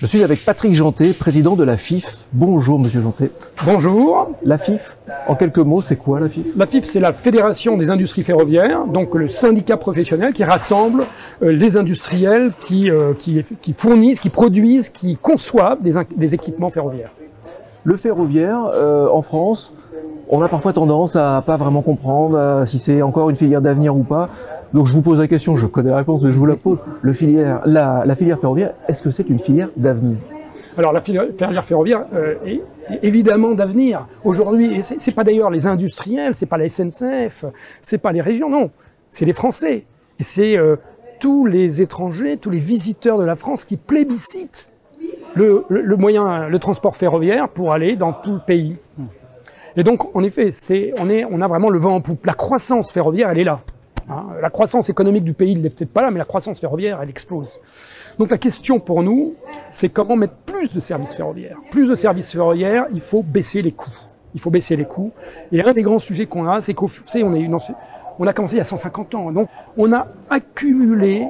Je suis avec Patrick Jeantet, président de la FIF. Bonjour Monsieur Jeantet. Bonjour. La FIF, en quelques mots, c'est quoi la FIF? La FIF, c'est la Fédération des industries ferroviaires, donc le syndicat professionnel qui rassemble les industriels qui fournissent, qui produisent, qui conçoivent des équipements ferroviaires. Le ferroviaire, en France, on a parfois tendance à pas vraiment comprendre si c'est encore une filière d'avenir ou pas. Donc je vous pose la question, je connais la réponse, mais je vous la pose. La filière ferroviaire, est-ce que c'est une filière d'avenir? Alors la filière ferroviaire est évidemment d'avenir. Aujourd'hui, c'est pas d'ailleurs les industriels, c'est pas la SNCF, c'est pas les régions, non. C'est les Français. Et c'est tous les étrangers, tous les visiteurs de la France qui plébiscitent le transport ferroviaire pour aller dans tout le pays. Et donc, en effet, on a vraiment le vent en poupe. La croissance ferroviaire, elle est là. Hein, la croissance économique du pays, elle n'est peut-être pas là, mais la croissance ferroviaire, elle explose. Donc la question pour nous, c'est comment mettre plus de services ferroviaires. Plus de services ferroviaires, il faut baisser les coûts. Il faut baisser les coûts. Et un des grands sujets qu'on a, c'est on a commencé il y a 150 ans. Donc on a accumulé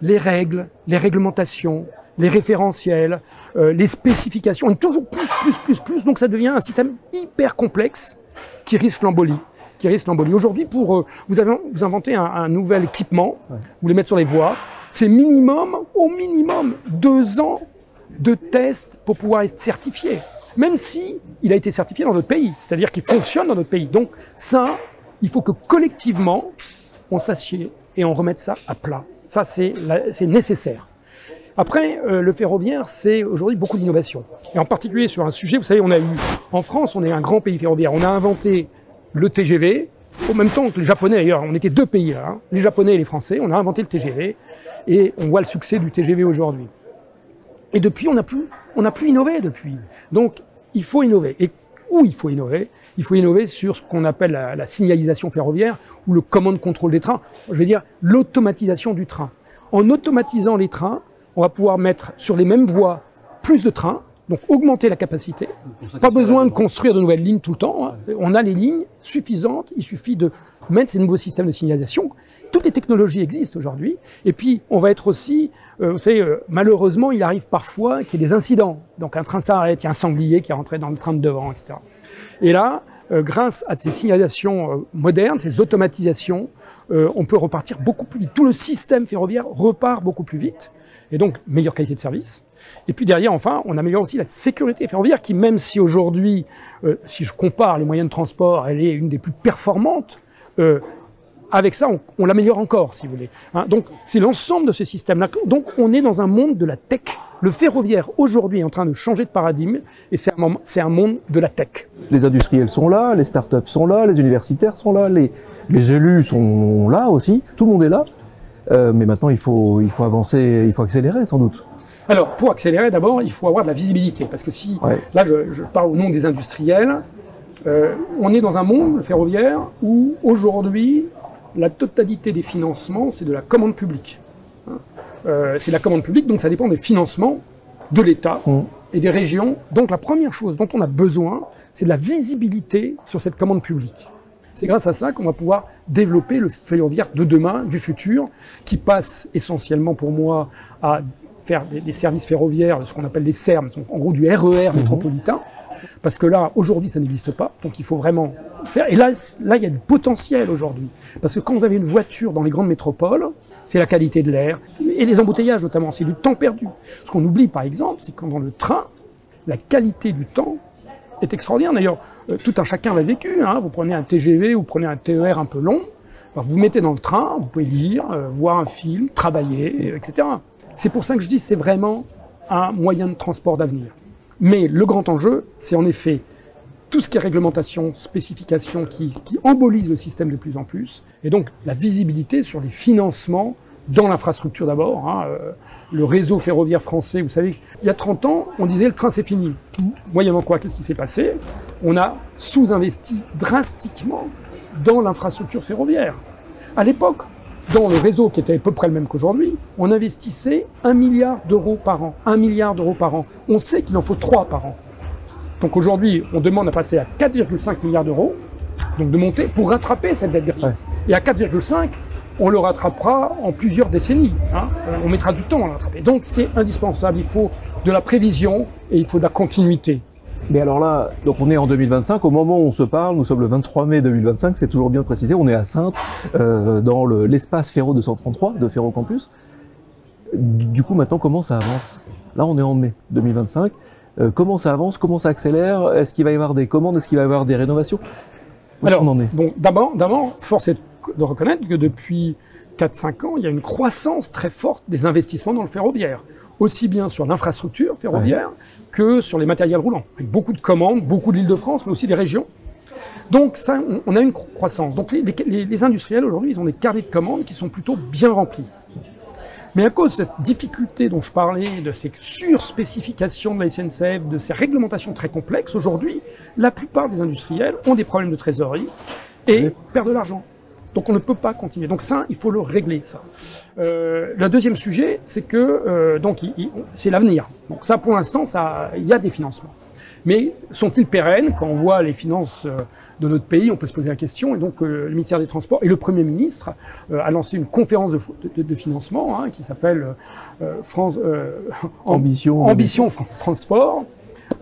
les règles, les réglementations, les référentiels, les spécifications, et toujours plus. Donc ça devient un système hyper complexe qui risque l'embolie. Aujourd'hui, vous inventez un nouvel équipement, vous les mettez sur les voies, c'est au minimum 2 ans de tests pour pouvoir être certifié, même si il a été certifié dans notre pays, c'est-à-dire qu'il fonctionne dans notre pays. Donc ça, il faut que collectivement, on s'assied et on remette ça à plat. Ça, c'est nécessaire. Après, le ferroviaire, c'est aujourd'hui beaucoup d'innovation. Et en particulier sur un sujet, vous savez, en France, on est un grand pays ferroviaire. On a inventé le TGV, au même temps que les Japonais d'ailleurs, on était 2 pays là, hein, les Japonais et les Français, on a inventé le TGV, et on voit le succès du TGV aujourd'hui. Et depuis, on n'a plus innové depuis. Donc, il faut innover. Et où il faut innover? Il faut innover sur ce qu'on appelle la signalisation ferroviaire, ou le command control des trains, je veux dire l'automatisation du train. En automatisant les trains, on va pouvoir mettre sur les mêmes voies plus de trains, donc augmenter la capacité. Pas besoin de construire de nouvelles lignes tout le temps. Hein. On a les lignes suffisantes, il suffit de mettre ces nouveaux systèmes de signalisation. Toutes les technologies existent aujourd'hui. Et puis, on va être aussi, vous savez, malheureusement, il arrive parfois qu'il y ait des incidents. Donc un train s'arrête, il y a un sanglier qui est rentré dans le train de devant, etc. Et là, grâce à ces signalisations modernes, ces automatisations, on peut repartir beaucoup plus vite. Tout le système ferroviaire repart beaucoup plus vite. Et donc, meilleure qualité de service. Et puis derrière, enfin, on améliore aussi la sécurité ferroviaire qui, même si aujourd'hui, si je compare les moyens de transport, elle est une des plus performantes, avec ça, on l'améliore encore, si vous voulez. Hein, donc, c'est l'ensemble de ce système-là. Donc, on est dans un monde de la tech. Le ferroviaire, aujourd'hui, est en train de changer de paradigme, et c'est un monde de la tech. Les industriels sont là, les startups sont là, les universitaires sont là, les élus sont là aussi, tout le monde est là. Mais maintenant, il faut avancer, il faut accélérer, sans doute. Alors, pour accélérer, d'abord, il faut avoir de la visibilité. Parce que si, là, je parle au nom des industriels, on est dans un monde ferroviaire où, aujourd'hui, la totalité des financements, c'est de la commande publique. C'est la commande publique, donc ça dépend des financements de l'État et des régions. Donc, la première chose dont on a besoin, c'est de la visibilité sur cette commande publique. C'est grâce à ça qu'on va pouvoir développer le ferroviaire de demain, du futur, qui passe essentiellement pour moi à faire des services ferroviaires, ce qu'on appelle des SERM, donc en gros du RER métropolitain, parce que là, aujourd'hui, ça n'existe pas, donc il faut vraiment faire. Et là, il y a du potentiel aujourd'hui, parce que quand vous avez une voiture dans les grandes métropoles, c'est la qualité de l'air, et les embouteillages notamment, c'est du temps perdu. Ce qu'on oublie par exemple, c'est que dans le train, la qualité du temps est extraordinaire. D'ailleurs, tout un chacun l'a vécu. Hein. Vous prenez un TGV, vous prenez un TER un peu long, vous vous mettez dans le train, vous pouvez lire, voir un film, travailler, etc. C'est pour ça que je dis que c'est vraiment un moyen de transport d'avenir. Mais le grand enjeu, c'est en effet tout ce qui est réglementation, spécification, qui embolise le système de plus en plus, et donc la visibilité sur les financements dans l'infrastructure d'abord. Hein, le réseau ferroviaire français, vous savez, il y a 30 ans, on disait le train c'est fini. Moyennant quoi, qu'est-ce qui s'est passé? On a sous-investi drastiquement dans l'infrastructure ferroviaire. À l'époque, dans le réseau qui était à peu près le même qu'aujourd'hui, on investissait 1 milliard d'euros par an. 1 milliard d'euros par an. On sait qu'il en faut 3 par an. Donc aujourd'hui, on demande à passer à 4,5 milliards d'euros, donc de monter pour rattraper cette dette grise. Et à 4,5, on le rattrapera en plusieurs décennies. Hein. On mettra du temps à le rattraper. Donc c'est indispensable. Il faut de la prévision et il faut de la continuité. Mais alors là, donc on est en 2025, au moment où on se parle, nous sommes le 23 mai 2025, c'est toujours bien précisé, on est à Saintes, dans l'espace Ferro 233 de Ferro Campus. Du coup, maintenant, comment ça avance? Là, on est en mai 2025. Comment ça avance? Comment ça accélère? Est-ce qu'il va y avoir des commandes? Est-ce qu'il va y avoir des rénovations? Où est-ce qu'on en est? Bon, d'abord, force est de reconnaître que depuis 4-5 ans, il y a une croissance très forte des investissements dans le ferroviaire, aussi bien sur l'infrastructure ferroviaire que sur les matériels roulants, avec beaucoup de commandes, beaucoup de l'Île-de-France, mais aussi des régions. Donc ça, on a une croissance. Donc les industriels aujourd'hui, ils ont des carnets de commandes qui sont plutôt bien remplis. Mais à cause de cette difficulté dont je parlais, de ces surspécifications de la SNCF, de ces réglementations très complexes, aujourd'hui, la plupart des industriels ont des problèmes de trésorerie et perdent de l'argent. Donc on ne peut pas continuer. Donc ça, il faut le régler, ça. Le deuxième sujet, c'est que c'est l'avenir. Donc ça, pour l'instant, il y a des financements. Mais sont-ils pérennes? Quand on voit les finances de notre pays, on peut se poser la question. Et donc le ministère des Transports et le Premier ministre a lancé une conférence de financement qui s'appelle Ambition France Transport.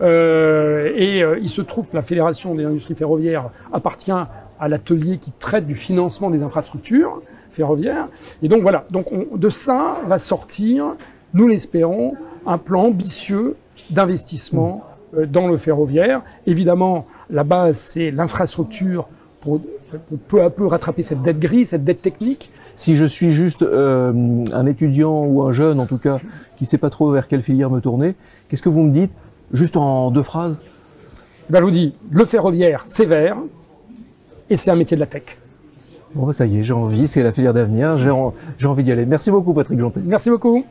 Il se trouve que la Fédération des industries ferroviaires appartient à l'atelier qui traite du financement des infrastructures ferroviaires. Et donc voilà, de ça va sortir, nous l'espérons, un plan ambitieux d'investissement dans le ferroviaire. Évidemment, la base, c'est l'infrastructure pour peu à peu rattraper cette dette grise, cette dette technique. Si je suis juste un étudiant ou un jeune, en tout cas, qui ne sait pas trop vers quelle filière me tourner, qu'est-ce que vous me dites, juste en 2 phrases? Je vous dis, le ferroviaire, c'est vert, et c'est un métier de la tech. Bon, ça y est, j'ai envie, c'est la filière d'avenir, j'ai envie d'y aller. Merci beaucoup, Patrick Jeantet. Merci beaucoup.